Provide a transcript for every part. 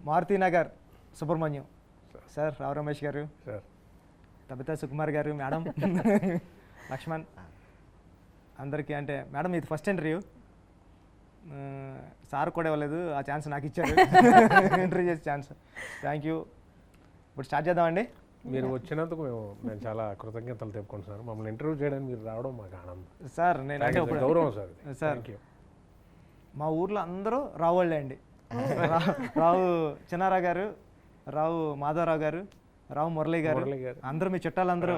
Maruthi Nagar Subrahmanyam sir, Rao Ramesh గారు sir, Tabitha Sukumar గారు, madam Laxman, అందరికీ. అంటే మేడం ఇది ఫస్ట్ ఇంటర్వ్యూ, సార్ కూడా ఇవ్వలేదు, ఆ ఛాన్స్ నాకు ఇచ్చారు ఇంటర్వ్యూ చేసే ఛాన్స్. Thank you. ఇప్పుడు స్టార్ట్ చేద్దామండి. మీరు వచ్చినందుకు మేము చాలా కృతజ్ఞతలు చెప్పుకుంటున్నాను. మమ్మల్ని ఇంటర్వ్యూ చేయడానికి మీరు రావడం మాకు ఆనందం సార్. నేను అంటే గౌరవం సార్. సార్ మా ఊర్లో అందరూ రావుళ్ళే అండి. రావు చిన్నారావు గారు, రావు మాధవరావు గారు, రావు మురళి గారు, అందరూ మీ చుట్టాలందరూ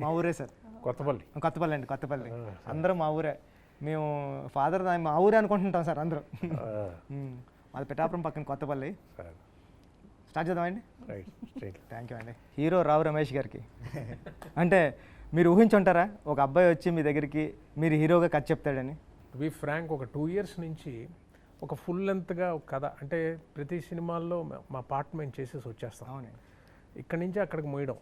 మా ఊరే సార్. కొత్తపల్లి అండి, కొత్తపల్లి. అందరూ మా ఊరే. మేము ఫాదర్ మా ఊరే అనుకుంటుంటాం సార్ అందరూ. మాది పిఠాపురం పక్కన కొత్తపల్లి. స్టార్ట్ చేద్దామండి. థ్యాంక్ యూ అండి. హీరో రావు రమేష్ గారికి అంటే మీరు ఊహించుంటారా ఒక అబ్బాయి వచ్చి మీ దగ్గరికి మీరు హీరోగా కథ చెప్తాడని? టు బి ఫ్రాంక్, ఒక 2 years నుంచి ఒక ఫుల్ లెంత్గా ఒక కథ, అంటే ప్రతి సినిమాల్లో మా పార్ట్ మేము చేసేసి వచ్చేస్తాం. అవును. ఇక్కడి నుంచి అక్కడికి మోయడం,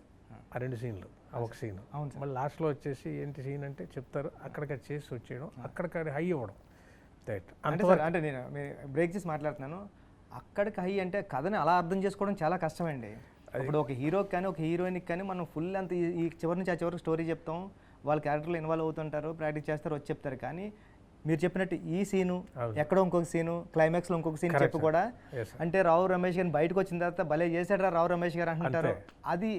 ఆ 2 scenes, ఆ ఒక సీన్. అవును. మళ్ళీ లాస్ట్లో వచ్చేసి ఏంటి సీన్ అంటే చెప్తారు, అక్కడికి చేసి వచ్చేయడం, అక్కడికి హై ఇవ్వడం. అంటే సార్, అంటే నేను బ్రేక్ చేసి మాట్లాడుతున్నాను. అక్కడికి హై అంటే కథని అలా అర్థం చేసుకోవడం చాలా కష్టమండి. ఇప్పుడు ఒక హీరోకి కానీ ఒక హీరోయిన్కి కానీ మనం ఫుల్ అంత ఈ చివరి నుంచి ఆ చివరికి స్టోరీ చెప్తాం, వాళ్ళ క్యారెక్టర్లో ఇన్వాల్వ్ అవుతుంటారు, ప్రాక్టీస్ చేస్తారు, వచ్చి చెప్తారు. కానీ మీరు చెప్పినట్టు ఈ సీను, ఎక్కడో ఇంకొక సీను, క్లైమాక్స్లో ఇంకొక సీన్ చెప్పి కూడా అంటే రావు రమేష్ గారిని బయటకు వచ్చిన తర్వాత భలే చేశాడు రావు రమేష్ గారు అంటారు. అది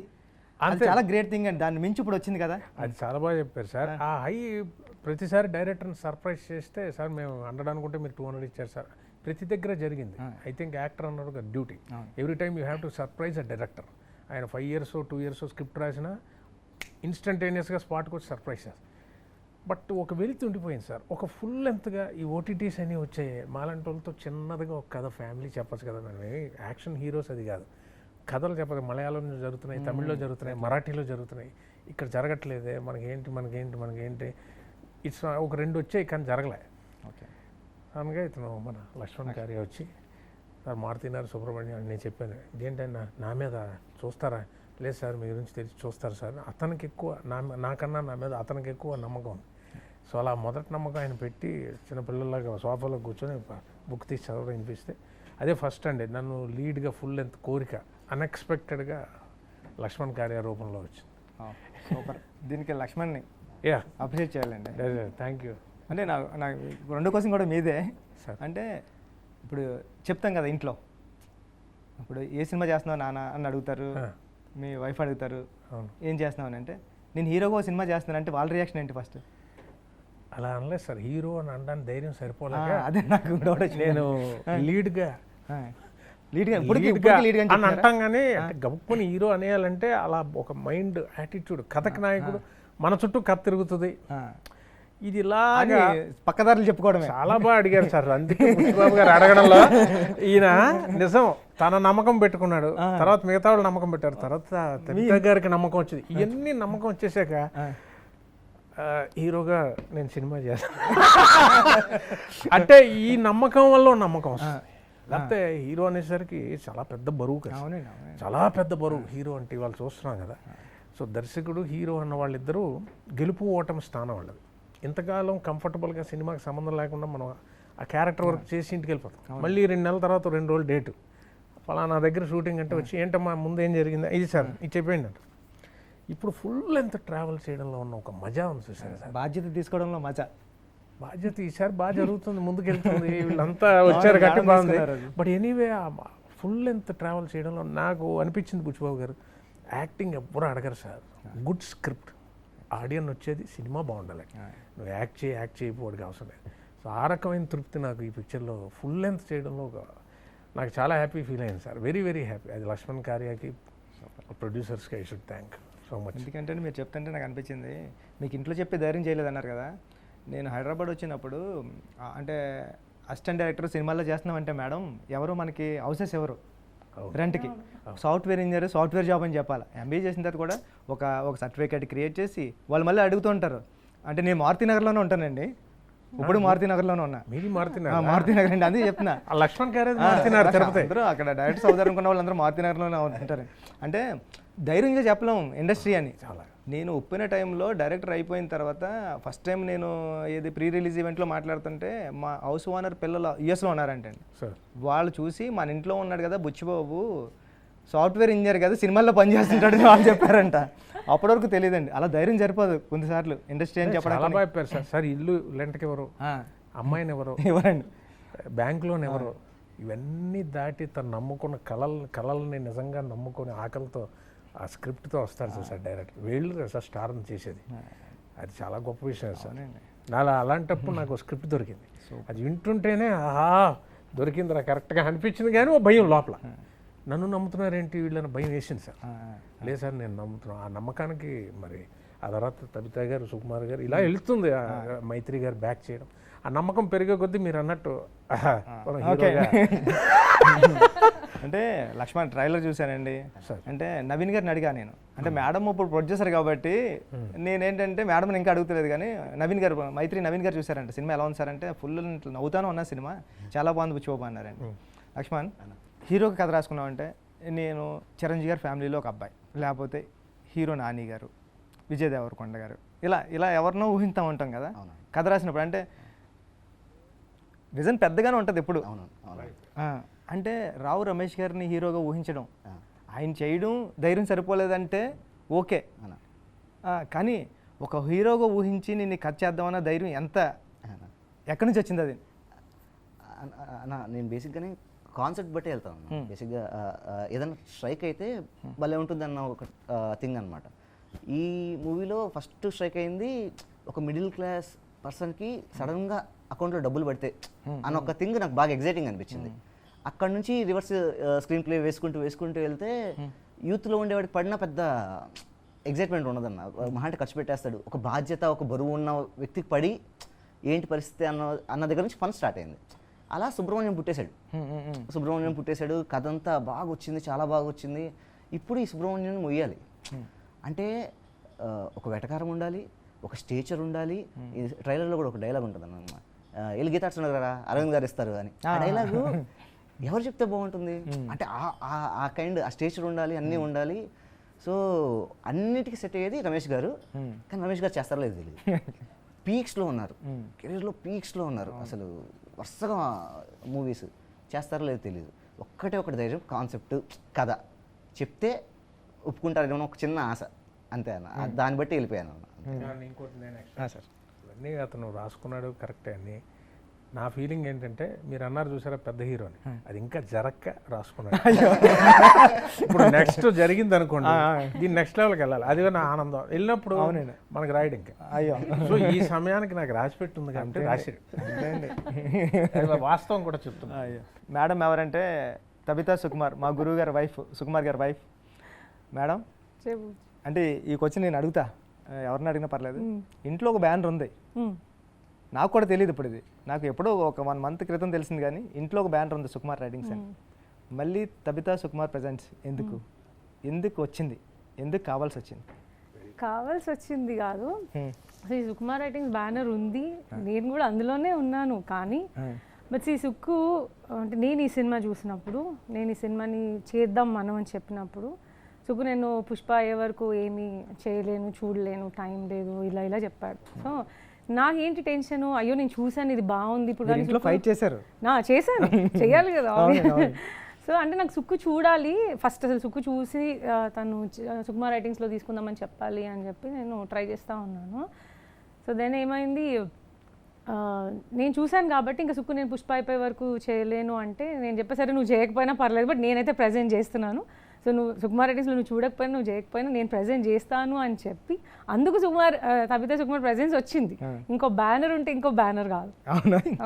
చాలా గ్రేట్ థింగ్ అండి. దాని మించి ఇప్పుడు వచ్చింది కదా. అది చాలా బాగా చెప్పారు సార్. ఆ హై ప్రతిసారి డైరెక్టర్ని సర్ప్రైజ్ చేస్తే, సార్ మేము 100 అనుకుంటే మీరు 200 ఇచ్చారు సార్, ప్రతి దగ్గర జరిగింది. ఐ థింక్ యాక్టర్ అన్నారు కదా duty, every time you have to surprise a director. ఆయన 5 years 2 years స్క్రిప్ట్ రాసినా ఇన్స్టంటేనియస్గా స్పాట్కి వచ్చి సర్ప్రైజ్ చేస్తారు. బట్ ఒక వెలితి ఉండిపోయింది సార్. ఒక ఫుల్ లెంత్గా ఈ ఓటీటీస్ అని వచ్చాయి, మాలాంటి వాళ్ళతో చిన్నదిగా ఒక కథ ఫ్యామిలీ చెప్పచ్చు కదా. మేము యాక్షన్ హీరోస్ అది కాదు, కథలు చెప్పదు. మలయాళంలో జరుగుతున్నాయి, తమిళ్లో జరుగుతున్నాయి, మరాఠీలో జరుగుతున్నాయి, ఇక్కడ జరగట్లేదే, మనకేంటి ఇట్స్ ఒక 2 వచ్చాయి కానీ జరగలే. ఓకే, అనగా ఇతను మన లక్ష్మణ్ గారి వచ్చి, సార్ మారుతినగర్ సుబ్రహ్మణ్యం అని నేను చెప్పాను. ఇదేంటన్నా నా మీద చూస్తారా? లేదు సార్, మీ గురించి తెలిసి చూస్తారు సార్. అతనికి ఎక్కువ నాకన్నా నా మీద అతనికి ఎక్కువ నమ్మకం ఉంది. సో అలా మొదటి నమ్మకం ఆయన పెట్టి చిన్నపిల్లలాగా సోఫాలో కూర్చొని బుక్ తీసి చదవడం వినిపిస్తే అదే ఫస్ట్ అండి నన్ను లీడ్గా ఫుల్ లెంత్ కోరిక అన్ఎక్స్పెక్టెడ్గా లక్ష్మణ్ కార్య రూపంలో వచ్చింది. సూపర్. దీనికి లక్ష్మణ్ని అప్రిషియేట్ చేయాలండి. Thank you. అంటే నాకు 2 క్వశ్చన్ కూడా మీదే. అంటే ఇప్పుడు చెప్తాం కదా ఇంట్లో, ఇప్పుడు ఏ సినిమా చేస్తున్నావు నాన్న అని అడుగుతారు, మీ వైఫ్ అడుగుతారు ఏం చేస్తున్నావు అని. అంటే నేను హీరోగా సినిమా చేస్తున్నాను అంటే వాళ్ళ రియాక్షన్ ఏంటి ఫస్ట్? అలా అనలేదు సార్, హీరో అని అనడానికి ధైర్యం సరిపోలేక అదే నాకు డౌట్ వచ్చింది. నేను లీడ్గా అని అంటాం కానీ గబుక్కుని హీరో అనేయాలంటే అలా ఒక మైండ్ యాటిట్యూడ్. కథకి నాయకుడు, మన చుట్టూ కథ తిరుగుతుంది, ఇది ఇలాగా పక్కదారులు చెప్పుకోవడం. చాలా బాగా అడిగారు సార్. అందుకే బుచ్చిబాబు గారు అడగడంలో ఈయన నిజం తన నమ్మకం పెట్టుకున్నాడు, తర్వాత మిగతా వాళ్ళు నమ్మకం పెట్టారు, తర్వాత తబితా గారికి నమ్మకం వచ్చింది. ఇవన్నీ నమ్మకం వచ్చేసాక హీరోగా నేను సినిమా చేస్తాను అంటే ఈ నమ్మకం వల్ల నమ్మకం వస్తుంది. లేకపోతే హీరో అనేసరికి చాలా పెద్ద బరువు కదా, చాలా పెద్ద బరువు హీరో అంటే. వాళ్ళు చూస్తున్నాం కదా. సో దర్శకుడు హీరో అన్న వాళ్ళిద్దరూ గెలుపు ఓటమి స్థానం వాళ్ళది. ఇంతకాలం కంఫర్టబుల్గా సినిమాకి సంబంధం లేకుండా మనం ఆ క్యారెక్టర్ వర్క్ చేసి ఇంటికి వెళ్ళిపోతాం. మళ్ళీ 2 నెలల తర్వాత 2 రోజులు డేటు, ఫలానా దగ్గర షూటింగ్ అంటే వచ్చి ఏంటమ్మా ముందు ఏం జరిగింది, ఇది సార్ ఇది చెప్పేయండి అంట. ఇప్పుడు ఫుల్ లెంత్ ట్రావెల్ చేయడంలో ఉన్న ఒక మజా ఉంది చూసారు సార్. బాధ్యత తీసుకోవడంలో మజా. బాధ్యత ఈసారి బాగా జరుగుతుంది, ముందుకెళ్తుంది, వీళ్ళంతా వచ్చారు గట్టి బాగుంది. బట్ ఎనీవే ఆ ఫుల్ లెంత్ ట్రావెల్ చేయడంలో నాకు అనిపించింది, బుచ్చిబాబు గారు యాక్టింగ్ ఎవ్వరూ అడగరు సార్, గుడ్ స్క్రిప్ట్, ఆడియన్ వచ్చేది సినిమా బాగుండాలి, నువ్వు యాక్ట్ చేయకపోవడానికి అవసరం లేదు. సో ఆ రకమైన తృప్తి నాకు ఈ పిక్చర్లో ఫుల్ లెంత్ చేయడంలో నాకు చాలా హ్యాపీ ఫీల్ అయింది సార్. Very very happy. అది లక్ష్మణ్ కార్యాకి, ప్రొడ్యూసర్స్కి I should thank so much. ఎందుకంటే మీరు చెప్తుంటే నాకు అనిపించింది, మీకు ఇంట్లో చెప్పి ధైర్యం చేయలేదన్నారు కదా. నేను హైదరాబాద్ వచ్చినప్పుడు అంటే అసిస్టెంట్ డైరెక్టర్ సినిమాల్లో చేస్తున్నామంటే మేడం ఎవరు మనకి హౌసెస్ ఎవరు రెంట్కి, సాఫ్ట్వేర్ ఇంజనీర్ సాఫ్ట్వేర్ జాబ్ అని చెప్పాలి. ఎంబీఏ చేసిన తర్వాత కూడా ఒక సర్టిఫికేట్ క్రియేట్ చేసి వాళ్ళు మళ్ళీ అడుగుతూ ఉంటారు. అంటే నేను మారుతినగర్లోనే ఉంటానండి, ఇప్పుడు మారుతినగర్లోనే ఉన్నా. మీది మారుతినగర్ అండి, అందుకే చెప్తున్నా. లక్ష్మణ్ గారు అందరూ అక్కడ డైరెక్ట్ అవుతారు అనుకున్న వాళ్ళందరూ మారుతినగర్లోనే ఉంటారు. అంటే ధైర్యంగా చెప్పలేము ఇండస్ట్రీ అని. చాలా నేను ఒప్పిన టైంలో డైరెక్టర్ అయిపోయిన తర్వాత ఫస్ట్ టైం నేను ఏది ప్రీ రిలీజ్ ఈవెంట్లో మాట్లాడుతుంటే మా హౌస్ ఓనర్ పిల్లలు యూఎస్లో ఉన్నారంటే వాళ్ళు చూసి మన ఇంట్లో ఉన్నాడు కదా బుచ్చిబాబు సాఫ్ట్వేర్ ఇంజనీర్ కదా సినిమాల్లో పనిచేస్తుంటాడు వాళ్ళు చెప్పారంట. అప్పటి వరకు తెలియదండి. అలా ధైర్యం సరిపోదు కొన్నిసార్లు ఇండస్ట్రీ అని చెప్పడం. సార్ ఇల్లు రెంట్కి ఎవరు, అమ్మాయిని ఎవరు, ఎవరండి, బ్యాంక్ లోన్ ఎవరు, ఇవన్నీ దాటి తను నమ్ముకున్న కళల్ని నిజంగా నమ్ముకొని ఆకలితో ఆ స్క్రిప్ట్తో వస్తారు సార్ డైరెక్టర్. వీళ్ళు సార్ స్టార్ని చేసేది అది చాలా గొప్ప విషయం సార్. అలాంటప్పుడు నాకు స్క్రిప్ట్ దొరికింది. అది వింటుంటేనే ఆహా దొరికిందిరా కరెక్ట్గా అనిపించింది, కానీ ఓ భయం లోపల. నన్ను నమ్ముతున్నారేంటి వీళ్ళని భయం వేసింది సార్. లేదు సార్ నేను నమ్ముతున్నాను. ఆ నమ్మకానికి మరి ఆ తర్వాత తబితా గారు, సుకుమార్ గారు ఇలా వెళ్తుంది, మైత్రి గారు బ్యాక్ చేయడం, ఆ నమ్మకం పెరిగే కొద్దీ మీరు అన్నట్టు అంటే లక్ష్మణ్ ట్రైలర్ చూశానండి. అంటే నవీన్ గారిని అడిగా నేను, అంటే మేడం ఇప్పుడు ప్రొడ్యూసర్ కాబట్టి నేనేంటంటే మేడం ఇంకా అడుగుతలేదు, కానీ నవీన్ గారు నవీన్ గారు చూసారంటే సినిమా ఎలా ఉంది సార్ అంటే ఫుల్ నవ్వుతాను ఉన్న సినిమా చాలా బాగుంది బుచ్చిబాబు అన్నారండి. లక్ష్మణ్ హీరోకి కథ రాసుకున్నామంటే నేను చిరంజీవి గారి ఫ్యామిలీలో ఒక అబ్బాయి, లేకపోతే హీరో నాని గారు, విజయ్ దేవరకొండ గారు, ఇలా ఎవరినో ఊహిస్తూ ఉంటాం కదా కథ రాసినప్పుడు. అంటే విజన్ పెద్దగానే ఉంటుంది ఎప్పుడు. అంటే రావు రమేష్ గారిని హీరోగా ఊహించడం, ఆయన చేయడం ధైర్యం సరిపోలేదంటే ఓకే, కానీ ఒక హీరోగా ఊహించి నేను కట్ చేద్దామన్న ధైర్యం ఎక్కడి నుంచి వచ్చింది అది? నేను బేసిక్గానే కాన్సెప్ట్ బట్టి వెళ్తాను. బేసిక్గా ఏదైనా స్ట్రైక్ అయితే భలే ఉంటుందన్న ఒక థింగ్ అనమాట. ఈ మూవీలో ఫస్ట్ స్ట్రైక్ అయింది ఒక మిడిల్ క్లాస్ పర్సన్కి సడన్గా అకౌంట్లో డబ్బులు పడితే అన్న ఒక థింగ్ నాకు బాగా ఎగ్జైటింగ్ అనిపించింది. అక్కడ నుంచి రివర్స్ స్క్రీన్ ప్లే వేసుకుంటూ వెళ్తే యూత్లో ఉండేవాడికి పడిన పెద్ద ఎగ్జైట్మెంట్ ఉండదన్న. మహా అంటే ఖర్చు పెట్టేస్తాడు. ఒక బాధ్యత, ఒక బరువు ఉన్న వ్యక్తికి పడి ఏంటి పరిస్థితి అన్న దగ్గర నుంచి ఫన్ స్టార్ట్ అయింది. అలా సుబ్రహ్మణ్యం పుట్టేశాడు. కథ అంతా బాగా వచ్చింది, చాలా బాగా వచ్చింది. ఇప్పుడు ఈ సుబ్రహ్మణ్యం మొయ్యాలి అంటే ఒక వెటకారం ఉండాలి, ఒక స్టేచర్ ఉండాలి. ట్రైలర్లో కూడా ఒక డైలాగ్ ఉంటుంది అన్నమాట, వెళ్ళి గీతార్చన కదా అరవింద్ గారు ఇస్తారు అని. ఆ డైలాగు ఎవరు చెప్తే బాగుంటుంది అంటే ఆ కైండ్ ఆ స్టేచర్ ఉండాలి, అన్నీ ఉండాలి. సో అన్నిటికీ సెట్ అయ్యేది రమేష్ గారు. కానీ రమేష్ గారు చేస్తారో లేదు తెలియదు. పీక్స్లో ఉన్నారు, కెరీర్లో పీక్స్లో ఉన్నారు. అసలు వరుసగా మూవీస్ చేస్తారో లేదో తెలియదు. ఒకటి ధైర్యం, కాన్సెప్ట్, కథ చెప్తే ఒప్పుకుంటారేమో ఒక చిన్న ఆశ అంతే అన్న. దాన్ని బట్టి వెళ్ళిపోయాను అన్న. ఇంకోటి సార్ ఇవన్నీ అతను రాసుకున్నాడు కరెక్టే అని నా ఫీలింగ్ ఏంటంటే, మీరు అన్నారు చూసారా పెద్ద హీరోని, అది ఇంకా జరక్క రాసుకున్నాడు. ఇప్పుడు నెక్స్ట్ జరిగింది అనుకోండి, దీన్ని నెక్స్ట్ లెవెల్కి వెళ్ళాలి, అది నా ఆనందం. వెళ్ళినప్పుడు మనకి రాయడం ఇంకా అయ్యో సో ఈ సమయానికి నాకు రాసి పెట్టింది కాబట్టి రాసాడు. వాస్తవం కూడా చెప్తున్నా. మేడం ఎవరంటే తబితా సుకుమార్, మా గురువు గారి వైఫ్, సుకుమార్ గారి వైఫ్. మేడం అంటే ఈ క్వశ్చన్ నేను అడుగుతా, ఎవరిని అడిగినా పర్లేదు. ఇంట్లో ఒక బ్యానర్ ఉంది, నాకు కూడా తెలియదు ఇప్పుడు, ఇది నాకు ఎప్పుడో ఒక 1 month క్రితం తెలిసింది. కానీ ఇంట్లో ఒక బ్యానర్ ఉంది సుకుమార్ రైటింగ్స్ అని. మళ్ళీ తబితా సుకుమార్ ప్రెజెంట్స్ ఎందుకు వచ్చింది, ఎందుకు కావాల్సి వచ్చింది కాదు, అసలు ఈ సుకుమార్ రైటింగ్స్ బ్యానర్ ఉంది, నేను కూడా అందులోనే ఉన్నాను. కానీ బట్ ఈ సుక్కు అంటే నేను ఈ సినిమా చూసినప్పుడు, నేను ఈ సినిమాని చేద్దాం మనం అని చెప్పినప్పుడు, సుక్కు నేను పుష్ప అయ్యే వరకు ఏమీ చేయలేను, చూడలేను, టైం లేదు, ఇలా చెప్పాడు. సో నాకేంటి టెన్షన్, అయ్యో నేను చూసాను ఇది బాగుంది, ఇప్పుడు ఫైట్ చేశారు, చేశాను చేయాలి కదా. సో అంటే నాకు సుక్కు చూడాలి ఫస్ట్, అసలు సుక్కు చూసి తను సుకుమార్ రైటింగ్స్లో తీసుకుందామని చెప్పాలి అని చెప్పి నేను ట్రై చేస్తూ ఉన్నాను. సో దెన్ ఏమైంది, నేను చూశాను కాబట్టి ఇంకా సుక్కు నేను పుష్ప అయిపోయే వరకు చేయలేను అంటే నేను చెప్పేసరి నువ్వు చేయకపోయినా పర్లేదు, బట్ నేనైతే ప్రజెంట్ చేస్తున్నాను. సో నువ్వు సుకుమార్ రైటింగ్స్లో నువ్వు చూడకపోయినా, నువ్వు చేయకపోయినా నేను ప్రజెంట్ చేస్తాను అని చెప్పి అందుకు తబితా సుకుమార్ ప్రెజెన్స్ వచ్చింది. ఇంకో బ్యానర్ ఉంటే ఇంకో బ్యానర్ కాదు.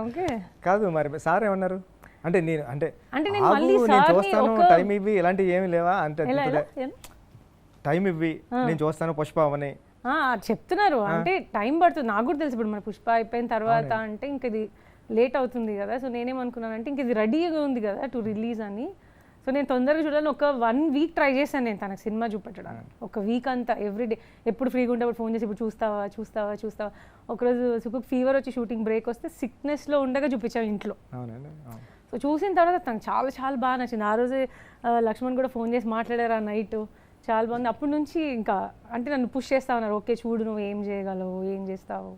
ఓకే కాదు మరి సార్ ఏమన్నారు అంటే నేను మళ్ళీ చూస్తాను టైం ఇవ్వి ఇలాంటివి ఏమి లేవా అంటే టైం ఇవ్వి నేను చూస్తాను పుష్ప అవని చెప్తున్నారు. అంటే టైం పడుతుంది, నాకు కూడా తెలుసు. ఇప్పుడు మన పుష్ప అయిపోయిన తర్వాత అంటే ఇంక ఇది లేట్ అవుతుంది కదా. సో నేనేమనుకున్నానంటే ఇంక ఇది రెడీగా ఉంది కదా టు రిలీజ్ అని. సో నేను తొందరగా చూడాలని ఒక 1 week ట్రై చేశాను నేను తనకు సినిమా చూపెట్టడానికి. ఒక వీక్ అంతా ఎవ్రీడే ఎప్పుడు ఫ్రీగా ఉంటే అప్పుడు ఫోన్ చేసి ఇప్పుడు చూస్తావా. ఒకరోజు సుకు ఫీవర్ వచ్చి షూటింగ్ బ్రేక్ వస్తే సిక్నెస్లో ఉండగా చూపించాం ఇంట్లో. సో చూసిన తర్వాత తనకు చాలా బాగా నచ్చింది. ఆ రోజే లక్ష్మణ్ కూడా ఫోన్ చేసి మాట్లాడారు ఆ నైట్, చాలా బాగుంది. అప్పటి నుంచి ఇంకా అంటే నన్ను పుష్ చేస్తా ఉన్నారు, ఓకే చూడు నువ్వు ఏం చేయగలవు, ఏం చేస్తావు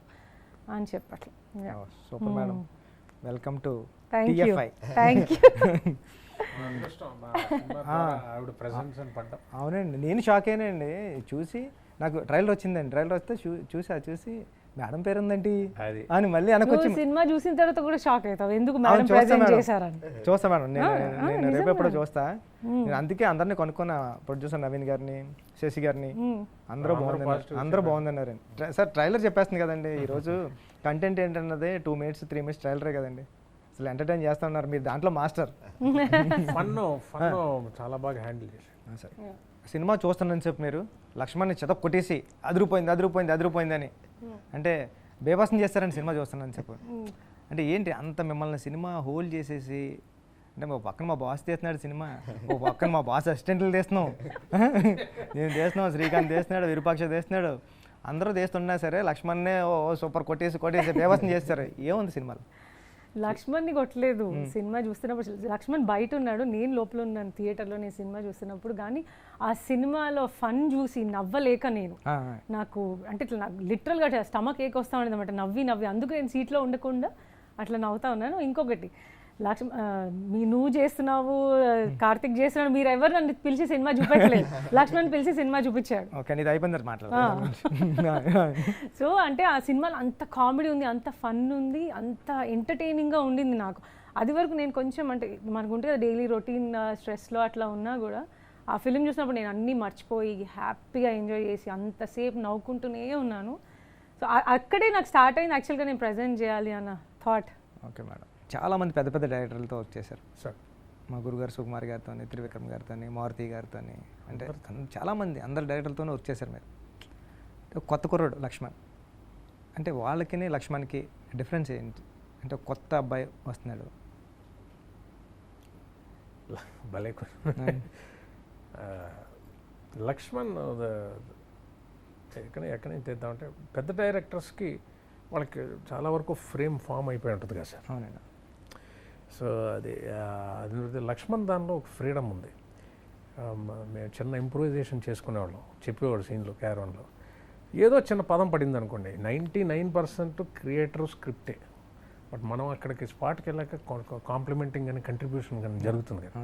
అని చెప్పట్లా. Super madam, welcome to thank you TFI. Thank you. ఆవిడ ప్రెసెన్స్ అని పడ్డా. అవునండి, నేను షాక్ అయినండి చూసి. నాకు ట్రైలర్ వచ్చిందండి, ట్రైలర్ వస్తే చూసి మేడం పేరు ఉందండి అది అని మళ్ళీ అనకొచ్చి నువ్వు సినిమా చూసిన తర్వాత కూడా షాక్ అవుతావు, ఎందుకు మేడం ప్రెజెంట్ చేశారని. చూస్తా మేడం, నేను రేపెప్పుడో చూస్తా. నేను అందుకే అందరినీ కొనుక్కున్న, ప్రొడ్యూసర్ నవీన్ గారిని, శశి గారిని, అందరూ బాగుందన్నారండి. సార్ ట్రైలర్ చెప్పేస్తుంది కదండి, ఈరోజు కంటెంట్ ఏంటన్నదే 2 minutes 3 minutes ట్రైలరే కదండి. అసలు ఎంటర్టైన్ చేస్తా ఉన్నారు మీరు, దాంట్లో మాస్టర్. ఫన్ చాలా బాగా హ్యాండిల్ చేశారు. సార్ సినిమా చూస్తున్నాను చెప్పి మీరు లక్ష్మణ్ని చెత కొట్టేసి అదిరిపోయింది అని అంటే బేబస్ని చేస్తారని సినిమా చూస్తున్నాను చెప్పు. అంటే ఏంటి అంత మిమ్మల్ని సినిమా హోల్డ్ చేసేసి, అంటే ఒక పక్కన మా బాస్ తీస్తున్నాడు సినిమా, ఒక పక్కన మా బాస్ అసిస్టెంట్లు తీస్తున్నాం, నేను తీస్తున్నాం, శ్రీకాంత్ తీస్తున్నాడు, విరూపాక్ష తీస్తున్నాడు, అందరూ తీస్తున్నా సరే లక్ష్మణ్నే సూపర్ కొట్టేసి బేబస్ని చేస్తారు. ఏముంది సినిమాలో? లక్ష్మణ్ని కొట్టలేదు. సినిమా చూస్తున్నప్పుడు లక్ష్మణ్ బయట ఉన్నాడు, నేను లోపల ఉన్నాను థియేటర్లో. నేను సినిమా చూస్తున్నప్పుడు కానీ ఆ సినిమాలో ఫన్ చూసి నవ్వలేక నేను నాకు అంటే ఇట్లా నాకు లిటరల్గా స్టమక్ ఏక్ వస్తూ ఉండేది అనమాట, నవ్వి. అందుకు నేను సీట్లో ఉండకుండా అట్లా నవ్వుతా ఉన్నాను. ఇంకొకటి నువ్వు చేస్తున్నావు, కార్తిక్ చేస్తున్నాడు, మీరు ఎవరు నన్ను పిలిచి సినిమా చూపించలేదు, లక్ష్మణ్ పిలిచి సినిమా చూపించాడు. సో అంటే ఆ సినిమాలో అంత కామెడీ ఉంది, అంత ఫన్ ఉంది, అంత ఎంటర్టైనింగ్గా ఉండింది నాకు. అది వరకు నేను కొంచెం అంటే మనకు ఉంటుంది కదా డైలీ రొటీన్ స్ట్రెస్లో అట్లా ఉన్నా కూడా ఆ ఫిలిం చూసినప్పుడు నేను అన్నీ మర్చిపోయి హ్యాపీగా ఎంజాయ్ చేసి అంతసేపు నవ్వుకుంటూనే ఉన్నాను. సో అక్కడే నాకు స్టార్ట్ అయింది యాక్చువల్గా నేను ప్రజెంట్ చేయాలి అన్న థాట్. ఓకే మేడం, చాలామంది పెద్ద డైరెక్టర్లతో వర్క్ చేశారు సార్. మా గురుగారు సుకుమార్ గారితో, త్రివిక్రమ్ గారితో, మారుతి గారితో, అంటే చాలామంది అందరు డైరెక్టర్లతోనే వర్క్ చేశారు మీరు. కొత్త కుర్రాడు లక్ష్మణ్, అంటే వాళ్ళకి లక్ష్మణ్కి డిఫరెన్స్ ఏంటి? అంటే కొత్త అబ్బాయి వస్తున్నాడు, భలే లక్ష్మణ్ ఎక్కడి నుంచి తెద్దామంటే పెద్ద డైరెక్టర్స్కి వాళ్ళకి చాలా వరకు ఫ్రేమ్ ఫామ్ అయిపోయి ఉంటుంది కదా సార్. అవునండి. సో అది లక్ష్మణ్ దానిలో ఒక ఫ్రీడమ్ ఉంది. మేము చిన్న ఇంప్రూవైజేషన్ చేసుకునేవాళ్ళం, చెప్పేవాడు సీన్లో క్యారవన్లో ఏదో చిన్న పదం పడింది అనుకోండి, 99% క్రియేటర్ స్క్రిప్టే, బట్ మనం అక్కడికి స్పాట్కి వెళ్ళాక కాంప్లిమెంటింగ్ కానీ కంట్రిబ్యూషన్ కానీ జరుగుతుంది కదా,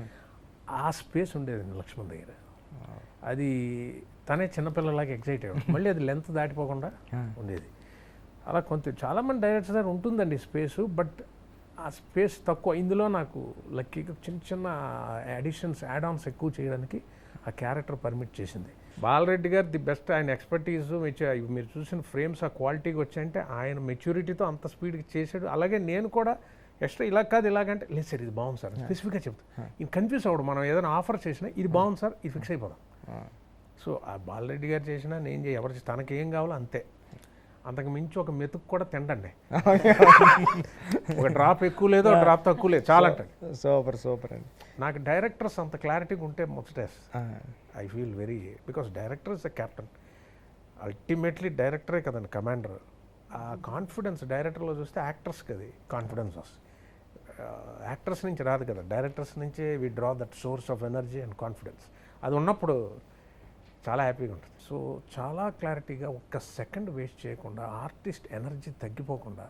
ఆ స్పేస్ ఉండేది లక్ష్మణ్ దగ్గర. అది తనే చిన్నపిల్లలాగా ఎగ్జైట్ అయ్యాడు, మళ్ళీ అది లెంత్ దాటిపోకుండా ఉండేది. అలా చాలామంది డైరెక్టర్స్ దగ్గర ఉంటుందండి స్పేసు, బట్ ఆ స్పేస్ తక్కువ. ఇందులో నాకు లక్కీగా చిన్న అడిషన్స్ యాడ్-ఆన్స్ ఎక్కువ చేయడానికి ఆ క్యారెక్టర్ పర్మిట్ చేసింది. బాలరెడ్డి గారు ది బెస్ట్, ఆయన ఎక్స్పర్టీస్ మీరు చూసిన ఫ్రేమ్స్ ఆ క్వాలిటీకి వచ్చాయంటే ఆయన మెచ్యూరిటీతో అంత స్పీడ్కి చేశాడు. అలాగే నేను కూడా ఎక్స్ట్రా ఇలా కాదు ఇలాగంటే లేదు సార్ ఇది బాగుంది సార్ స్పెసిఫిక్గా చెప్తాను, ఇది కన్ఫ్యూజ్ అవ్వడు. మనం ఏదైనా ఆఫర్ చేసినా ఇది బాగుంది సార్ ఇది ఫిక్స్ అయిపోదాం. సో ఆ బాలరెడ్డి గారు చేసినా నేను ఎవరు తనకేం కావాలో అంతే, అంతకు మించి ఒక మెతుకు కూడా తింటండి. ఒక డ్రాప్ ఎక్కువ లేదు, డ్రాప్ తక్కువ లేదు, చాలా అంటే సూపర్ అండి. నాకు డైరెక్టర్స్ అంత క్లారిటీగా ఉంటే ముచ్చటేస్ I feel very, because director is the captain, ultimately డైరెక్టరే కదండి కమాండర్. ఆ కాన్ఫిడెన్స్ డైరెక్టర్లో చూస్తే యాక్టర్స్కి అది కాన్ఫిడెన్స్ వస్తుంది, యాక్టర్స్ నుంచి రాదు కదా, డైరెక్టర్స్ నుంచే we draw that source of energy and confidence. అది ఉన్నప్పుడు చాలా హ్యాపీగా ఉంటుంది. సో చాలా క్లారిటీగా ఒక్క సెకండ్ వేస్ట్ చేయకుండా, ఆర్టిస్ట్ ఎనర్జీ తగ్గిపోకుండా,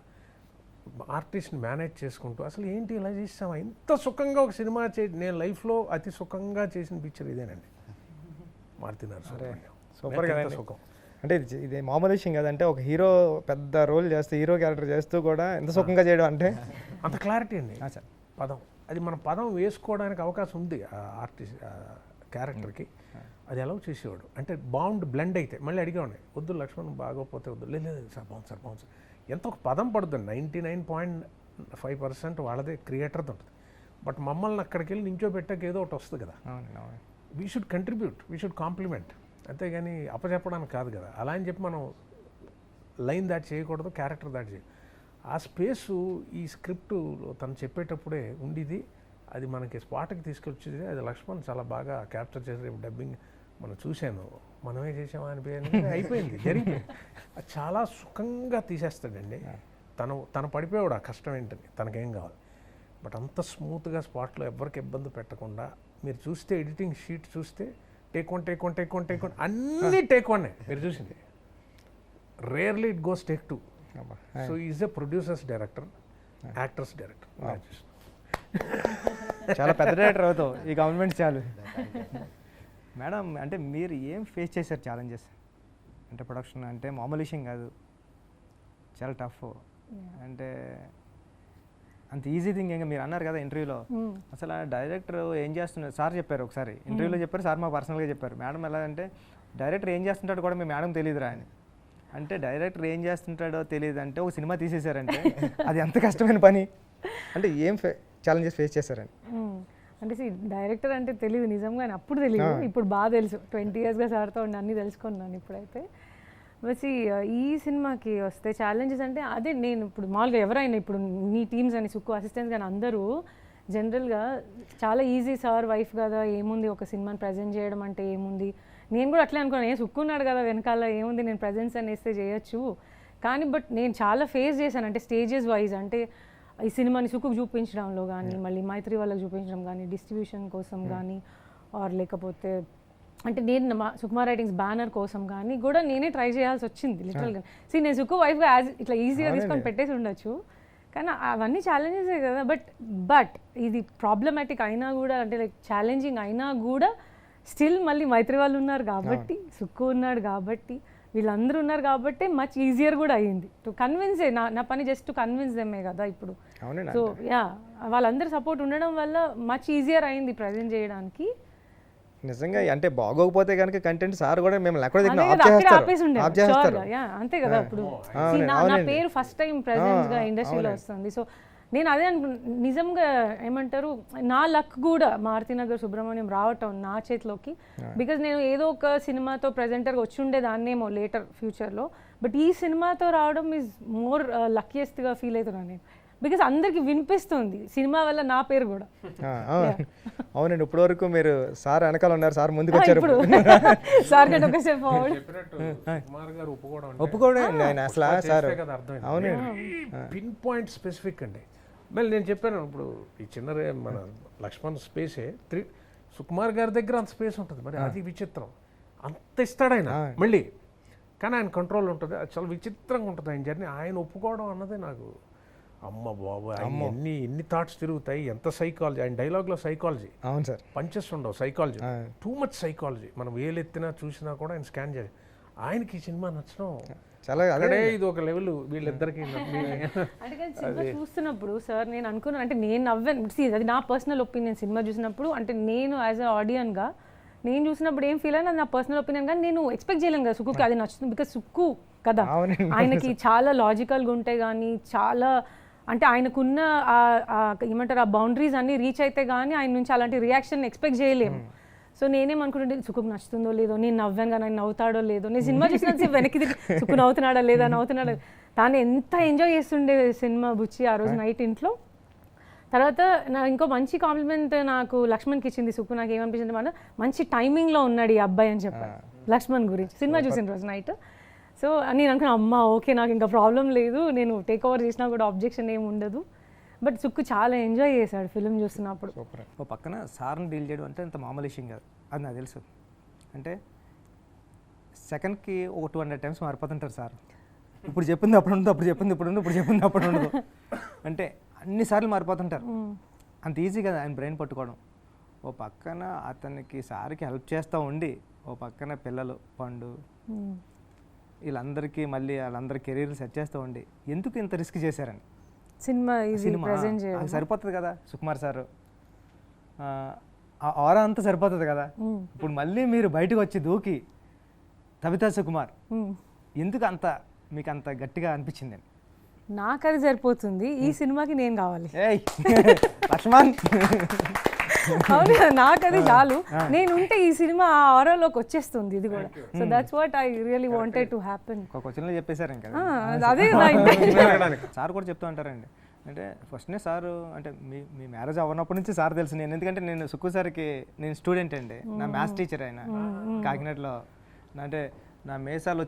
ఆర్టిస్ట్ని మేనేజ్ చేసుకుంటూ అసలు ఏంటి ఇలా చేసామా ఇంత సుఖంగా ఒక సినిమా నేను లైఫ్లో అతి సుఖంగా చేసిన పిక్చర్ ఇదేనండి, మారుతి నరసింహ. సూపర్ కదా సుఖం అంటే ఇది మామూలు విషయం కదంటే, ఒక హీరో పెద్ద రోల్ చేస్తూ హీరో క్యారెక్టర్ చేస్తూ కూడా ఎంత సుఖంగా చేయడం అంటే అంత క్లారిటీ అండి పదం. అది మన పదం వేసుకోవడానికి అవకాశం ఉంది ఆ ఆర్టిస్ట్ క్యారెక్టర్కి, అది అలౌ చేసేవాడు. అంటే బ్లెండ్ అయితే మళ్ళీ అడిగేవాడిని, వద్దు లక్ష్మణ్ బాగోపోతే వద్దు, లేదు సార్ బాగుంది సార్ బాగుంది సార్, ఎంత ఒక పదం పడుతుంది. 99.5% వాళ్ళదే క్రియేటర్ది ఉంటుంది, బట్ మమ్మల్ని అక్కడికి వెళ్ళి నించో పెట్టాక ఏదో ఒకటి వస్తుంది కదా, we should contribute, we should compliment, అంతేగాని అప్పచెప్పడానికి కాదు కదా. అలా అని చెప్పి మనం లైన్ దాటి చేయకూడదు, క్యారెక్టర్ దాటి చేయాలి. ఆ స్పేసు ఈ స్క్రిప్టు తను చెప్పేటప్పుడే ఉండేది, అది మనకి స్పాట్కి తీసుకొచ్చేది. అది లక్ష్మణ్ చాలా బాగా క్యాప్చర్ చేసి రేపు డబ్బింగ్ మనం చూశాను, మనమే చేసామా అనిపోయింది, అయిపోయింది జరిగిపోయింది. అది చాలా సుఖంగా తీసేస్తాడండి. తను పడిపోయాడు ఆ కష్టం ఏంటని, తనకేం కావాలి, బట్ అంత స్మూత్గా స్పాట్లో ఎవరికి ఇబ్బంది పెట్టకుండా. మీరు చూస్తే ఎడిటింగ్ షీట్ చూస్తే టేక్ వన్ అన్నీ టేక్ వన్ మీరు చూసింది. Rarely it goes take two. So is a producers director, actors director. చాలా పెద్ద డైరెక్టర్ అవుతావు ఈ గవర్నమెంట్ చాలు. మేడం అంటే మీరు ఏం ఫేస్ చేశారు ఛాలెంజెస్? అంటే ప్రొడక్షన్ అంటే మామూలు విషయం కాదు, చాలా టఫ్. అంటే అంత ఈజీ థింగ్ ఇంకా మీరు అన్నారు కదా ఇంటర్వ్యూలో, అసలు ఆ డైరెక్టర్ ఏం చేస్తున్నారు సార్ చెప్పారు ఒకసారి ఇంటర్వ్యూలో చెప్పారు, సార్ మా పర్సనల్గా చెప్పారు. మేడం ఎలా అంటే డైరెక్టర్ ఏం చేస్తుంటాడో కూడా మీ మేడం తెలియదురా అని. అంటే డైరెక్టర్ ఏం చేస్తుంటాడో తెలియదు అంటే ఒక సినిమా తీసేశారంటే అది ఎంత కష్టమైన పని. అంటే ఏం ఛాలెంజెస్ ఫేస్ చేశారని? అంటే డైరెక్టర్ అంటే తెలియదు నిజంగా, అప్పుడు తెలియదు, ఇప్పుడు బాగా తెలుసు. 20 yearsగా సార్తో ఉండి అన్నీ తెలుసుకున్నాను ఇప్పుడైతే. వచ్చి ఈ సినిమాకి వస్తే ఛాలెంజెస్ అంటే అదే, నేను ఇప్పుడు మామూలుగా ఎవరైనా ఇప్పుడు మీ టీమ్స్ అని సుక్కు అసిస్టెంట్స్ కానీ అందరూ జనరల్గా చాలా ఈజీ, సార్ వైఫ్ కదా ఏముంది ఒక సినిమాని ప్రజెంట్ చేయడం అంటే ఏముంది, నేను కూడా అట్లే అనుకున్నాను, ఏ సుక్కున్నాడు కదా వెనకాల ఏముంది నేను ప్రజెన్స్ అని వేస్తే చేయొచ్చు. కానీ బట్ నేను చాలా ఫేస్ చేశాను, అంటే స్టేజెస్ వైజ్, అంటే ఈ సినిమాని సుక్కుకు చూపించడంలో కానీ, మళ్ళీ మైత్రి వాళ్ళకి చూపించడం కానీ, డిస్ట్రిబ్యూషన్ కోసం కానీ, ఆర్ లేకపోతే అంటే నేను సుకుమార్ రైటింగ్స్ బ్యానర్ కోసం కానీ కూడా నేనే ట్రై చేయాల్సి వచ్చింది లిటరల్గా. నేను సుక్కు వైఫ్గా ఇట్లా ఈజీగా తీసుకొని పెట్టేసి ఉండొచ్చు, కానీ అవన్నీ ఛాలెంజెసే కదా. బట్ ఇది ప్రాబ్లమాటిక్ అయినా కూడా, అంటే లైక్ ఛాలెంజింగ్ అయినా కూడా స్టిల్ మళ్ళీ మైత్రి వాళ్ళు ఉన్నారు కాబట్టి, సుక్కు ఉన్నాడు కాబట్టి, వీళ్ళందరూ ఉన్నారు కాబట్టి మచ్ ఈజియర్ కూడా అయ్యింది టు కన్విన్స్. నా పని జస్ట్ టు కన్విన్స్ దెమ్మే కదా ఇప్పుడు. సో యా, వాళ్ళందరూ సపోర్ట్ ఉండడం వల్ల మచ్ ఈజియర్ అయింది ప్రజెంట్ చేయడానికి. నిజంగా అంటే బాగోకపోతే కనుక కంటెంట్ సార్ కూడా మేము అంతే కదా. ఇప్పుడు నా పేరు ఫస్ట్ టైం ప్రెజెంట్ గా ఇండస్ట్రీలో వస్తుంది. సో నేను అదే నిజంగా ఏమంటారు, నా లక్ కూడా మారుతినగర్ సుబ్రహ్మణ్యం రావటం నా చేతిలోకి. బికాజ్ నేను ఏదో ఒక సినిమాతో ప్రెజెంటర్గా వచ్చి ఉండేదాన్నేమో లేటర్ ఫ్యూచర్లో, బట్ ఈ సినిమాతో రావడం ఈజ్ మోర్ లక్కీయెస్ట్గా ఫీల్ అవుతున్నాను నేను. బికాస్ అందరికి వినిపిస్తుంది సినిమా వల్ల నా పేరు కూడా. అవునండి, ఇప్పటి వరకు మీరు సార్ వెనకాల ఉన్నారు, సార్ ముందుకు వచ్చారు. సార్ కంటే ఒక స్టెప్ ఒప్పుకోవడం అసలు సార్. అవునండి, పిన్ పాయింట్ స్పెసిఫిక్ అండి. మళ్ళీ నేను చెప్పాను ఇప్పుడు ఈ చిన్న మన లక్ష్మణ్ స్పేసే సుకుమార్ గారి దగ్గర అంత స్పేస్ ఉంటుంది, మరి అది విచిత్రం. అంత ఇస్తాడు ఆయన మళ్ళీ, కానీ ఆయన కంట్రోల్ ఉంటుంది. అది చాలా విచిత్రంగా ఉంటుంది ఆయన జర్నీ. ఆయన ఒప్పుకోవడం అన్నది నాకు అమ్మ బాబు, ఎన్ని థాట్స్ తిరుగుతాయి, ఎంత సైకాలజీ. ఆయన డైలాగ్లో సైకాలజీ. అవును సార్, పంచెస్ ఉండవు, సైకాలజీ, టూ మచ్ సైకాలజీ. మనం ఏలెత్తినా చూసినా కూడా ఆయన స్కాన్ చేయాలి. ఆయనకి ఈ సినిమా నచ్చడం చాలా, అదే ఇది ఒక లెవెల్ వీళ్ళిద్దరికి. చూస్తున్నప్పుడు సార్ నేను అనుకున్నాను, అంటే నేను నవ్వాను, అది నా పర్సనల్ ఒపీనియన్. సినిమా చూసినప్పుడు అంటే నేను యాజ్ అ ఆడియన్గా నేను చూసినప్పుడు ఏం ఫీల్ అయినా అది నా పర్సనల్ ఒపీనియన్, కానీ నేను ఎక్స్పెక్ట్ చేయలేను కదా సుక్కుకి అది నచ్చుతుంది. బికాజ్ సుక్కు కదా, ఆయనకి చాలా లాజికల్గా ఉంటాయి, కానీ చాలా అంటే ఆయనకున్న ఏమంటారు ఆ బౌండరీస్ అన్నీ రీచ్ అయితే కానీ ఆయన నుంచి అలాంటి రియాక్షన్ ఎక్స్పెక్ట్ చేయలేము. సో నేనేమనుకుంటుంటే సుక్కుకు నచ్చుతుందో లేదో, నేను నవ్వాను కానీ ఆయన నవ్వుతాడో లేదో, నేను సినిమా చూసినంత వెనక్కి సుక్కు నవ్వుతున్నాడా లేదా నవ్వుతున్నాడా. తాను ఎంత ఎంజాయ్ చేస్తుండే సినిమా బుచ్చి ఆ రోజు నైట్ ఇంట్లో. తర్వాత నా ఇంకో మంచి కాంప్లిమెంట్ నాకు లక్ష్మణ్కి ఇచ్చింది సుక్కు. నాకు ఏమనిపించింది మన మంచి టైమింగ్లో ఉన్నాడు ఈ అబ్బాయి అని చెప్పాను లక్ష్మణ్ గురించి సినిమా చూసిన రోజు నైట్. సో నేను అనుకున్నా అమ్మ ఓకే నాకు ఇంకా ప్రాబ్లం లేదు, నేను టేక్ ఓవర్ చేసినా కూడా ఆబ్జెక్షన్ ఏమి ఉండదు. బట్ సుక్కు చాలా ఎంజాయ్ చేశాడు ఫిలిం చూస్తున్నప్పుడు. ఓ పక్కన సార్ని డీల్ చేయడం అంటే అంత మామూలు విషయం కాదు, అది నాకు తెలుసు. అంటే సెకండ్కి ఒక 200 times మారిపోతుంటారు సార్. ఇప్పుడు చెప్పింది అప్పుడు ఉండదు, అప్పుడు చెప్పింది ఇప్పుడు ఉండదు, ఇప్పుడు చెప్పింది అప్పుడు ఉండదు, అంటే అన్నిసార్లు మారిపోతుంటారు. అంత ఈజీ కదా ఆయన బ్రెయిన్ పట్టుకోవడం. ఓ పక్కన అతనికి సార్కి హెల్ప్ చేస్తూ ఉండి, ఓ పక్కన పిల్లలు పండు వీళ్ళందరికీ మళ్ళీ వాళ్ళందరి కెరీర్ సెట్ చేస్తూ ఉండి ఎందుకు ఇంత రిస్క్ చేశారని. సినిమా సరిపోతుంది కదా సుకుమార్ సార్, ఆ ఆరా అంతా సరిపోతుంది కదా. ఇప్పుడు మళ్ళీ మీరు బయటకు వచ్చి దూకి తబితా సుకుమార్ ఎందుకు అంత మీకు అంత గట్టిగా అనిపించింది? నాకు అది సరిపోతుంది, ఈ సినిమాకి నేను కావాలి. లక్ష్మణ్ అవును, నాకు అది చాలు, నేను ఉంటే ఈ సినిమా ఆ ఆరాలోకి వచ్చేస్తుంది ఇది కూడా. So that's what I really wanted to happen. ఒక క్వశ్చన్లో చెప్పేశారు ఇంకా, అదే సార్ కూడా చెప్తూ ఉంటారండి. అంటే ఫస్ట్నే సారు అంటే మీ మ్యారేజ్ అవ్వనప్పటి నుంచి సార్ తెలుసు నేను, ఎందుకంటే నేను సుక్కు సార్కి నేను స్టూడెంట్ అండి, నా మ్యాథ్స్ టీచర్ ఆయన కాకినాడలో. అంటే నా మేసాలు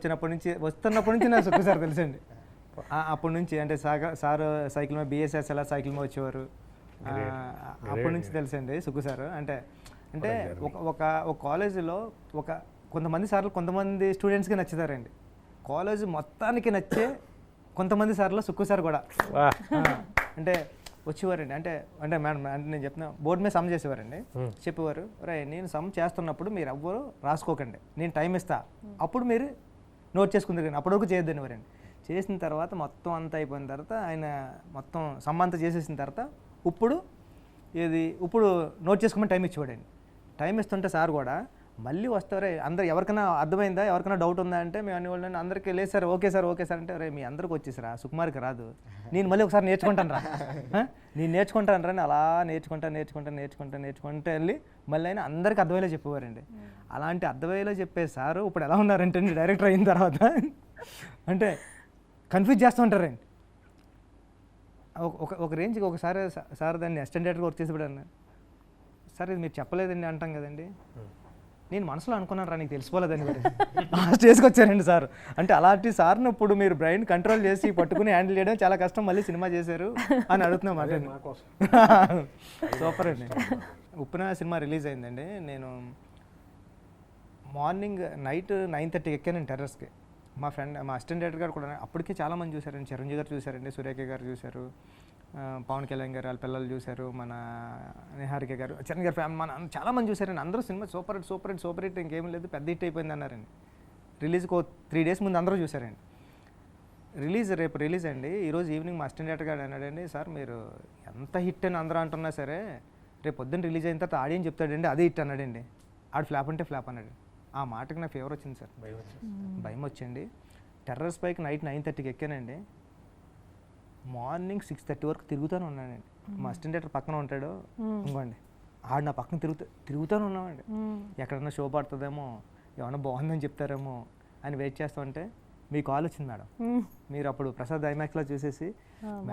వస్తున్నప్పటి నుంచి నా సుక్కు సార్ తెలుసండి. అప్పటి నుంచి అంటే సార్ సైకిల్ మీద BSS ఎలా సైకిల్ మీద వచ్చేవారు, అప్పటి నుంచి తెలుసండి సుక్కు సార్. అంటే అంటే ఒక కాలేజీలో కొంతమంది సార్లు కొంతమంది స్టూడెంట్స్కి నచ్చుతారండి. కాలేజ్ మొత్తానికి నచ్చే కొంతమంది సార్లు సుక్కు సార్ కూడా అంటే వచ్చేవారండి. అంటే మేడం అంటే నేను చెప్తున్నా, బోర్డు మీద సమ్ చేసేవారండి. చెప్పేవారు, రే నేను సమ్ చేస్తున్నప్పుడు మీరు ఎవ్వరు రాసుకోకండి, నేను టైం ఇస్తా, అప్పుడు మీరు నోట్ చేసుకుంటారు కానీ అప్పటి వరకు చేయొద్దని వారండి. చేసిన తర్వాత మొత్తం అంతా అయిపోయిన తర్వాత ఆయన మొత్తం సమ్ అంతా చేసేసిన తర్వాత ఇప్పుడు నోట్ చేసుకోమని టైం ఇచ్చేవాడండి. టైం ఇస్తుంటే సార్ కూడా మళ్ళీ వస్తారే అందరు ఎవరికైనా అర్థమైందా, ఎవరికైనా డౌట్ ఉందా అంటే మేము అనేవాళ్ళని అందరికీ లేదు సార్, ఓకే సార్ అంటే రే మీ అందరికి వచ్చేసారా, సుకుమార్కి రాదు, నేను మళ్ళీ ఒకసారి నేర్చుకుంటాను రా, నేను నేర్చుకుంటాను రా అని అలా నేర్చుకుంటా వెళ్ళి మళ్ళీ ఆయన అందరికీ అర్థమయ్యేలా చెప్పేవారండి. అలాంటి అర్థమయ్యేలా చెప్పే సారు ఇప్పుడు ఎలా ఉన్నారంటే డైరెక్టర్ అయిన తర్వాత అంటే కన్ఫ్యూజ్ చేస్తూ ఉంటారండి. ఒక రేంజ్కి ఒకసారి సార్ దాన్ని అసిస్టెంట్ డైరెక్టర్గా వర్క్ చేసి అన్న, సార్ ఇది మీరు చెప్పలేదండి అంటాం కదండి, నేను మనసులో అనుకున్నాను రా, నీకు తెలిసిపోలేదని ఆ స్టేజ్కి వచ్చారండి సార్. అంటే అలాంటి సార్ని ఇప్పుడు మీరు బ్రెయిన్ కంట్రోల్ చేసి పట్టుకుని హ్యాండిల్ చేయడం చాలా కష్టం, మళ్ళీ సినిమా చేశారు అని అడుగుతున్నాం మాట. సూపర్ అండి. ఉప్పెన సినిమా రిలీజ్ అయిందండి. నేను నైట్ 9:30 ఎక్కానండి టెర్రస్కి. మా అసిస్టెంట్ డైరెక్టర్ గారు కూడా అప్పటికే చాలామంది చూశారండి. చిరంజీవి గారు చూశారండి, సూర్యకే గారు చూశారు, పవన్ కళ్యాణ్ గారు వాళ్ళ పిల్లలు చూశారు, మన నిహారిక గారు, చరణ్ గారు ఫ్యామిలీ మన చాలామంది చూశారండి. అందరూ సినిమా సూపర్ హిట్ ఇంకేం లేదు, పెద్ద హిట్ అయిపోయింది అన్నారండి. రిలీజ్కి 3 days ముందు అందరూ చూశారండి. రేపు రిలీజ్ అండి. ఈరోజు ఈవినింగ్ మా అసిస్టెంట్ డైరెక్టర్ గారు అన్నాడండి, సార్ మీరు ఎంత హిట్ అని అందరూ అంటున్నా సరే రేపు పొద్దున్న రిలీజ్ అయిన తర్వాత ఆడియన్స్ చెప్తాడండి అదే హిట్ అన్నాడండి. ఆడు ఫ్లాప్ అంటే ఫ్లాప్ అన్నాడు. ఆ మాటకి నాకు ఫేవర్ వచ్చింది సార్, భయం వచ్చింది. టెర్రస్ పైకి నైట్ 9:30కి ఎక్కానండి. మార్నింగ్ 6:30 వరకు తిరుగుతూనే ఉన్నానండి. మా అసిస్టెంట్ డైరెక్టర్ పక్కన ఉంటాడు ఇంకోండి, ఆడు నా పక్కన తిరుగుతూనే ఉన్నామండి. ఎక్కడన్నా షో పడుతుందేమో, ఏమన్నా బాగుందని చెప్తారేమో అని వెయిట్ చేస్తూ ఉంటే మీ కాల్ వచ్చింది మేడం. మీరు అప్పుడు ప్రసాద్ ఐమాక్స్లో చూసేసి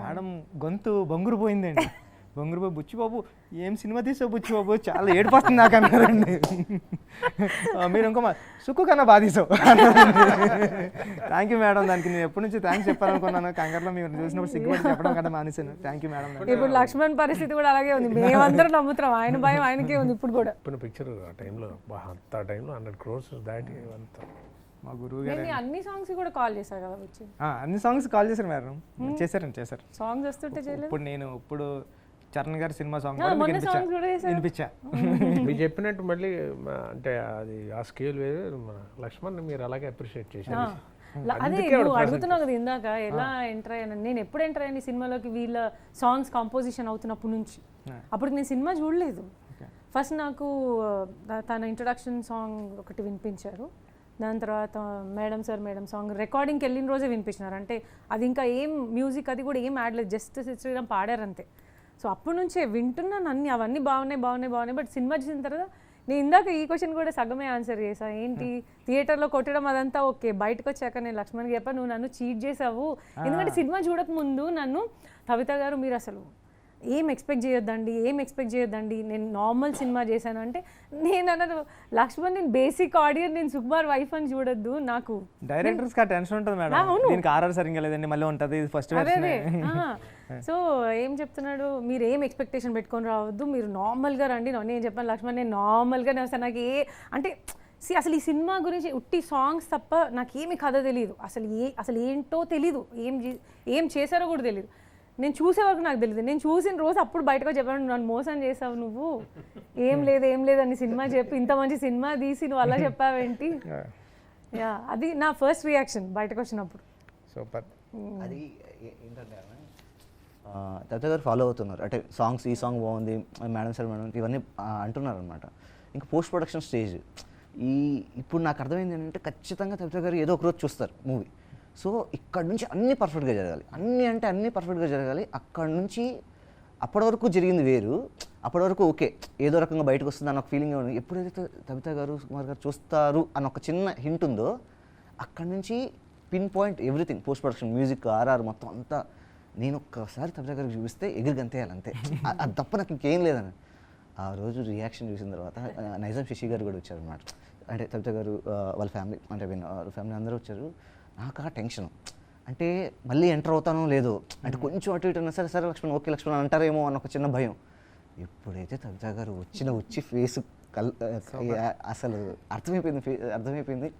మేడం గొంతు బొంగురు పోయిందండి. బొంగురుబాబు, బుచ్చిబాబు ఏం సినిమా తీసావు బుచ్చిబాబు, చాలా ఏడుపొస్తుంది నాకు అన్నారండి. మీరు ఇంకో సుక్కు కన్నా బాగా తీసావు. థ్యాంక్ యూ మేడం, దానికి నేను ఎప్పటి నుంచి థ్యాంక్స్ చెప్పాలనుకున్నాను, కంగారులో మీరు చూసినప్పుడు సిగ్గుపడి చెప్పడం కన్నా మానేశాను. Thank you madam. ఇప్పుడు లక్ష్మణ్ పరిస్థితి కూడా అలాగే ఉంది, మేమందరం నమ్ముతున్నాం, ఆయన భయం ఆయనకే ఉంది ఇప్పుడు కూడా. పిక్చర్ ఆ టైంలో 100 crores దాటి అంతా మా గురువు గారు అన్ని సాంగ్స్ కూడా కాల్ చేశారు కదా వచ్చి, అన్ని సాంగ్స్ కాల్ చేశారు మేడం. చేశారు సాంగ్స్ వస్తుంటే చేయలేదు. ఇప్పుడు చరణ్ గారి సినిమా సాంగ్ వినిపించా. మీరు చెప్పినట్టు మళ్ళీ అంటే అది ఆ స్కేల్ వేరు. లక్ష్మణ్ మీరు అలాగే అప్రిషియేట్ చేశారు. అదే నువ్వు అడుగుతున్నావు కదా ఇందాక ఎలా ఎంటర్ అయ్యాను. నేను ఎప్పుడు ఎంటర్ అయ్యాను సినిమాలోకి, వీళ్ళ సాంగ్స్ కంపోజిషన్ అవుతున్నప్పటి నుంచి. అప్పుడు నేను సినిమా చూడలేదు. ఫస్ట్ నాకు తన ఇంట్రొడక్షన్ సాంగ్ ఒకటి వినిపించారు, దాని తర్వాత మేడం సాంగ్ రికార్డింగ్కి వెళ్ళిన రోజే వినిపించినారు. అంటే అది ఇంకా ఏం మ్యూజిక్ అది కూడా ఏం యాడ్ లేదు, జస్ట్ శ్రీరామ్ పాడారు అంతే. సో అప్పటి నుంచే వింటున్నాను అన్నీ, అవన్నీ బాగున్నాయి. బట్ సినిమా చూసిన తర్వాత నేను ఇందాక ఈ క్వశ్చన్ కూడా సగమే ఆన్సర్ చేసా. ఏంటి థియేటర్లో కొట్టడం అదంతా ఓకే, బయటకు వచ్చాక నేను లక్ష్మణ్కి చెప్పా, నువ్వు నన్ను చీట్ చేసావు. ఎందుకంటే సినిమా చూడక ముందు నన్ను కవిత గారు మీరు అసలు ఏం ఎక్స్పెక్ట్ చేయొద్దండి, నేను నార్మల్ సినిమా చేశాను అంటే, నేను అన్నది లక్ష్మణ్ నేను బేసిక్ ఆడియన్స్, నేను సుకుమార్ వైఫ్ అని చూడొద్దు, నాకు డైరెక్టర్స్ కా టెన్షన్ ఉంటుంది మేడం, దీనికి ఆర్ఆర్ సరిగ్గా లేదండి మళ్ళీ ఉంటుంది ఫస్ట్. సో ఏం చెప్తున్నాడు, మీరు ఏం ఎక్స్పెక్టేషన్ పెట్టుకొని రావద్దు, మీరు నార్మల్గా రండి. నేను చెప్పాను లక్ష్మణ్ నేను నార్మల్గానే వస్తాను, నాకు అంటే అసలు ఈ సినిమా గురించి ఉట్టి సాంగ్స్ తప్ప నాకేమి కథ తెలియదు, అసలు ఏంటో తెలీదు, ఏం చేశారో కూడా తెలియదు. నేను చూసే వరకు నాకు తెలియదు, నేను చూసిన రోజు అప్పుడు బయటకు చెప్పాను, నన్ను మోసం చేసావు నువ్వు, ఏం లేదు అని సినిమా చెప్పి ఇంత మంచి సినిమా తీసి నువ్వు అలా చెప్పావేంటి. యా, అది నా ఫస్ట్ రియాక్షన్ బయటకు వచ్చినప్పుడు. సూపర్. అది ఏంటంటే తత్వ గారు ఫాలో అవుతున్నారు, అంటే సాంగ్స్ ఈ సాంగ్ బాగుంది మేడం ఇవన్నీ అంటున్నారు అనమాట. ఇంకా పోస్ట్ ప్రొడక్షన్ స్టేజ్ ఇప్పుడు నాకు అర్థమైంది ఏంటంటే ఖచ్చితంగా తత్వ గారు ఏదో ఒక రోజు చూస్తారు మూవీ. సో ఇక్కడ నుంచి అన్నీ పర్ఫెక్ట్గా జరగాలి, అన్నీ పర్ఫెక్ట్గా జరగాలి. అక్కడ నుంచి అప్పటి వరకు జరిగింది వేరు, అప్పటి వరకు ఓకే ఏదో రకంగా బయటకు వస్తుంది అన్న ఒక ఫీలింగ్ ఉంది. ఎప్పుడైతే కవిత గారు సుకుమార్ గారు చూస్తారు అన్న ఒక చిన్న హింట్ ఉందో అక్కడి నుంచి pinpoint everything, post production, music, RR మొత్తం అంతా నేను ఒక్కసారి కవిత గారికి చూపిస్తే ఎగిరిగంతేయాలి అంతే, అది తప్ప నాకు ఇంకేం లేదని. ఆ రోజు రియాక్షన్ చూసిన తర్వాత నైజాం శశి గారు కూడా వచ్చారు అన్నమాట. అంటే కవిత గారు వాళ్ళ ఫ్యామిలీ, అంటే వాళ్ళ ఫ్యామిలీ అందరూ వచ్చారు. నాకు ఆ టెన్షన్, అంటే మళ్ళీ ఎంటర్ అవుతానో లేదో, అంటే కొంచెం అటు ఇటు సరే లక్ష్మణ్ ఓకే లక్ష్మణ్ అంటారేమో అన్న ఒక చిన్న భయం. ఎప్పుడైతే కవిత గారు వచ్చి ఫేస్ అసలు అర్థమైపోయింది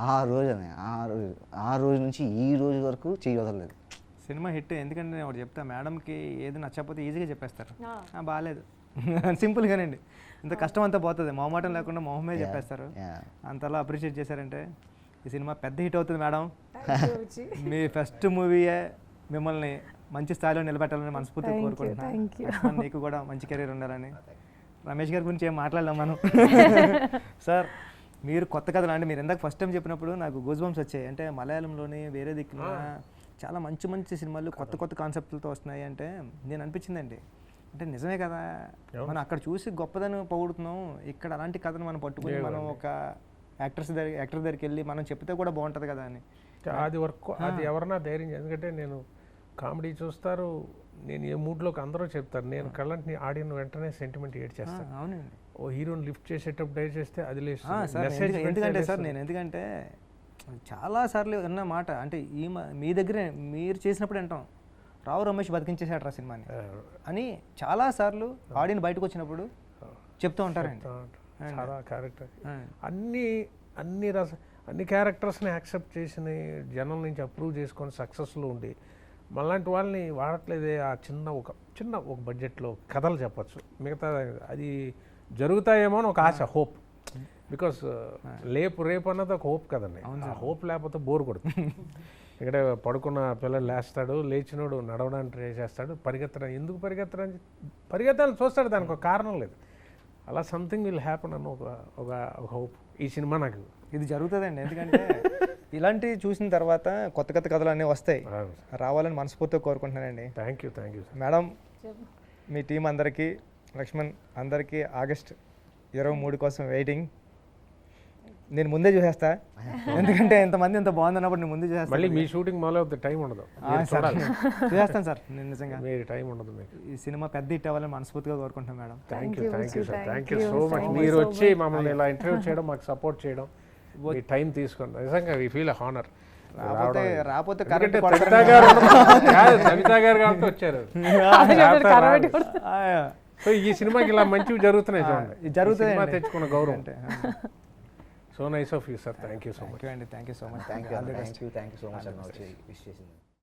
ఆ రోజు నుంచి ఈ రోజు వరకు చెయ్యి వదలలేదు. Cinema hit. ఎందుకంటే నేను ఒకటి చెప్తా, మేడంకి ఏది నచ్చకపోతే ఈజీగా చెప్పేస్తారు, బాగాలేదు సింపుల్గానండి. ఇంత కష్టం అంతా పోతుంది, మొహమాటం లేకుండా మొహమే చెప్పేస్తారు. అంతలా అప్రిషియేట్ చేశారంటే ఈ సినిమా పెద్ద హిట్ అవుతుంది మేడం. మీ ఫస్ట్ మూవీయే మిమ్మల్ని మంచి స్థాయిలో నిలబెట్టాలని మనస్ఫూర్తిగా కోరుకుంటున్నాను. నీకు కూడా మంచి కెరీర్ ఉండాలని. రమేష్ గారి గురించి ఏం మాట్లాడలేం మనం. సార్ మీరు కొత్త కథలు అంటే మీరు ఇందాక ఫస్ట్ టైం చెప్పినప్పుడు నాకు గూస్ బంప్స్ వచ్చాయి. అంటే మలయాళంలోని వేరే దిక్కున చాలా మంచి మంచి సినిమాలు కొత్త కొత్త కాన్సెప్ట్లతో వస్తున్నాయి అంటే నేను అనిపించిందండి, అంటే నిజమే కదా, మనం అక్కడ చూసి గొప్పదని పొగుడుతున్నాం, ఇక్కడ అలాంటి కథను మనం పట్టుకుని మనం ఒక యాక్టర్ దగ్గరికి వెళ్ళి మనం చెప్తే కూడా బాగుంటుంది కదా అని. అది వర్క్, అది ఎవరన్నా ధైర్యం. ఎందుకంటే నేను కామెడీ చూస్తారు, నేను ఏ మూడ్లోకి అందరూ చెప్తారు, నేను కళ్ళంటి ఆడియన్ వెంటనే సెంటిమెంట్ ఏడ్ చేస్తాను. అవునండి. ఓ హీరోని లిఫ్ట్ చేసేటప్పుడు డై చేస్తే అది లేదు. ఎందుకంటే సార్ నేను ఎందుకంటే చాలాసార్లు విన్న మాట, అంటే మీ దగ్గరే మీరు చేసినప్పుడు వింటాం, రావు రమేష్ బతికించేసాడు రా సినిమాని అని చాలాసార్లు ఆడియన్ బయటకు వచ్చినప్పుడు చెప్తూ ఉంటారండి. చాలా క్యారెక్టర్ అన్ని క్యారెక్టర్స్ని యాక్సెప్ట్ చేసిన జనం నుంచి అప్రూవ్ చేసుకొని సక్సెస్లో ఉండి మళ్ళాంటి వాళ్ళని వాడట్లేదే. ఆ చిన్న ఒక బడ్జెట్లో కథలు చెప్పచ్చు, మిగతా అది జరుగుతాయేమో అని ఒక ఆశ, హోప్. బికాస్ రేపు అన్నది ఒక హోప్ కదండి. ఆ హోప్ లేకపోతే బోర్ కొడుతుంది. ఇక్కడ పడుకున్న పిల్లలు లేస్తాడు, లేచినోడు నడవడానికి ట్రై చేస్తాడు, ఎందుకు పరిగెత్తాలని చూస్తాడు, దానికి ఒక కారణం లేదు. అలా సంథింగ్ విల్ హ్యాపన్ అన్న ఒక హోప్. ఈ సినిమా నాకు ఇది జరుగుతుందండి. ఎందుకంటే ఇలాంటివి చూసిన తర్వాత కొత్త కొత్త కథలు అన్నీ వస్తాయి, రావాలని మనస్ఫూర్తిగా కోరుకుంటున్నానండి. Thank you madam. Me team అందరికీ, లక్ష్మణ్ అందరికీ ఆగస్ట్ 23 కోసం వెయిటింగ్. నేను ముందే చూసేస్తా, ఎందుకంటే ఎంతమంది ఎంత బాగుందన్నప్పుడు నేను ముందే చూసేస్తాను. మళ్ళీ మీ షూటింగ్ మొదలవుతుంది, టైం ఉండదు. చూసేస్తాను సార్, నేను నిజంగా మీరు టైం ఉండదు మీకు. ఈ సినిమా పెద్ద హిట్ అవ్వాలని మనస్ఫూర్తిగా కోరుకుంటున్నాను madam. Thank you sir, thank you so much. మీరు వచ్చి మమ్మల్ని ఇలా ఇంటర్వ్యూ చేయడం, మాకు సపోర్ట్ చేయడం, మీ టైం తీసుకోండి, నిజంగా వీ ఫీల్ హానర్. రాకపోతే కవిత గారు కాబట్టి వచ్చారు. సో ఈ సినిమాకి ఇలా మంచివి జరుగుతున్నాయి చూడండి, జరుగుతుంది తెచ్చుకున్న గౌరవం. So nice of you sir, thank you so much. Thank you so much. Thank you so much.